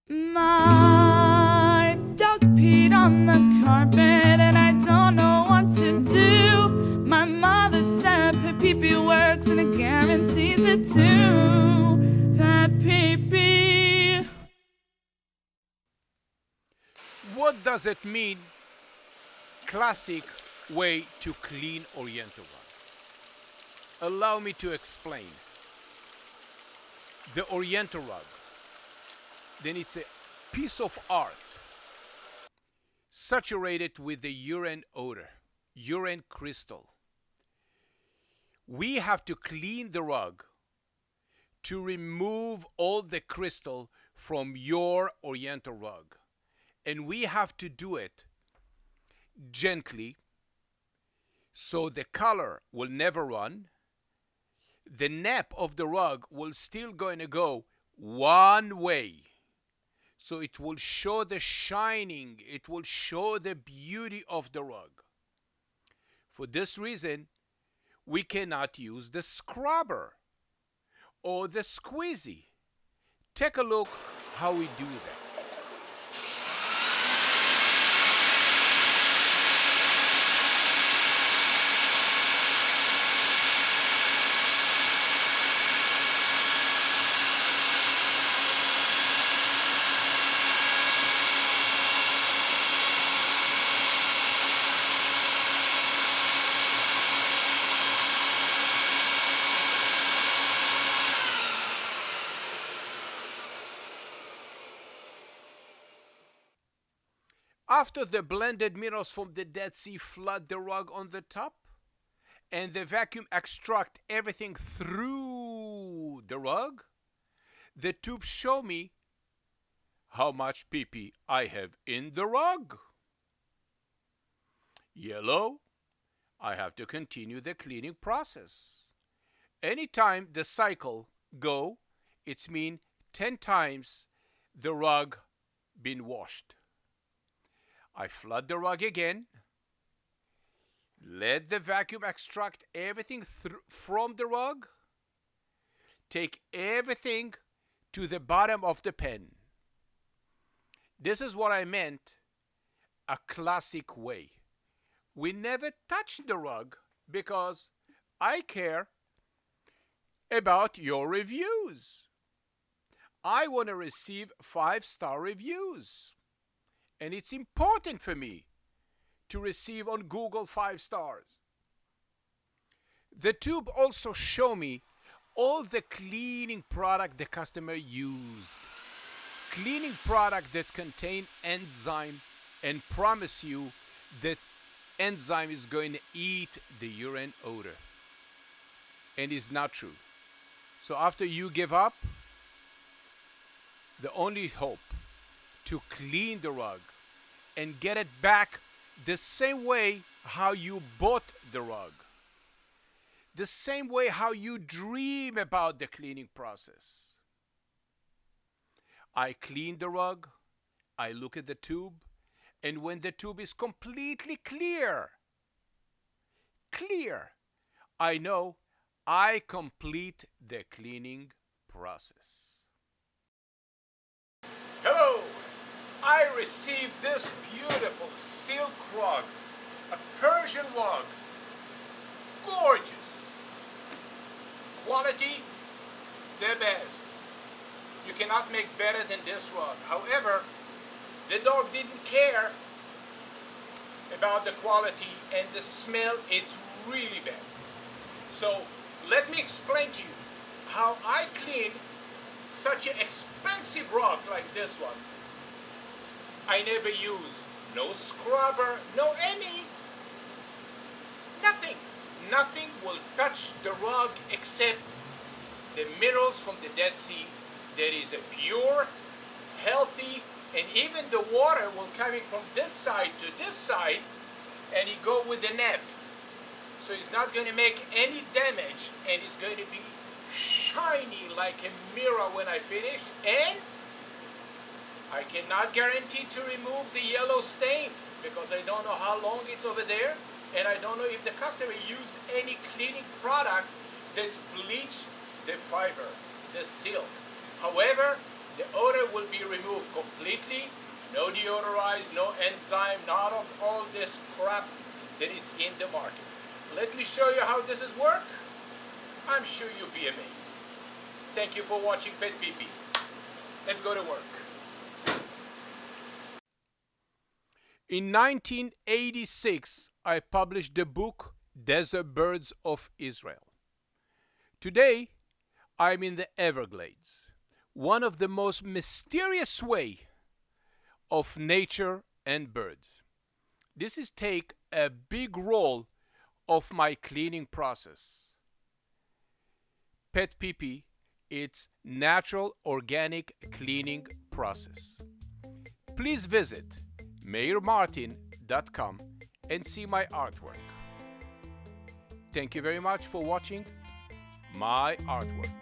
My dog peed on the carpet and I don't know what to do. My mother said PetPeePee works and it guarantees it too. PetPeePee. What does it mean? Classic way to clean Oriental rug. Allow me to explain. The Oriental rug, then it's a piece of art saturated with the urine odor, urine crystal. We have to clean the rug to remove all the crystal from your Oriental rug. And we have to do it gently so the color will never run. The nape of the rug will still going to go one way. So it will show the shining, it will show the beauty of the rug. For this reason, we cannot use the scrubber or the squeezy. Take a look how we do that. After the blended minerals from the Dead Sea flood the rug on the top, and the vacuum extract everything through the rug, the tubes show me how much pee-pee I have in the rug. Yellow, I have to continue the cleaning process. Anytime the cycle go, it's mean 10 times the rug been washed. I flood the rug again. Let the vacuum extract everything from the rug. Take everything to the bottom of the pen. This is what I meant, a classic way. We never touch the rug because I care about your reviews. I want to receive 5-star reviews. And it's important for me to receive on Google 5 stars. The tube also show me all the cleaning product the customer used. Cleaning product that contain enzyme and promise you that enzyme is going to eat the urine odor. And it's not true. So after you give up, the only hope to clean the rug and get it back the same way how you bought the rug. The same way how you dream about the cleaning process. I clean the rug, I look at the tube, and when the tube is completely clear, I know I complete the cleaning process. Hello! I received this beautiful silk rug, a Persian rug, gorgeous, quality, the best. You cannot make better than this rug. However, the dog didn't care about the quality and the smell, it's really bad. So let me explain to you how I clean such an expensive rug like this one. I never use no scrubber, nothing. Nothing will touch the rug except the minerals from the Dead Sea. That is a pure, healthy, and even the water will coming from this side to this side, and it go with the nape. So it's not going to make any damage, and it's going to be shiny like a mirror when I finish, and I cannot guarantee to remove the yellow stain because I don't know how long it's over there, and I don't know if the customer use any cleaning product that bleach the fiber, the silk. However, the odor will be removed completely. deodorized, no enzyme, none of all this crap that is in the market. Let me show you how this is work. I'm sure you'll be amazed. Thank you for watching PetPeePee. Let's go to work. In 1986, I published the book Desert Birds of Israel. Today, I'm in the Everglades, one of the most mysterious way of nature and birds. This is take a big role of my cleaning process. PetPeePee, it's natural organic cleaning process. Please visit meirmartin.com and see my artwork. Thank you very much for watching my artwork.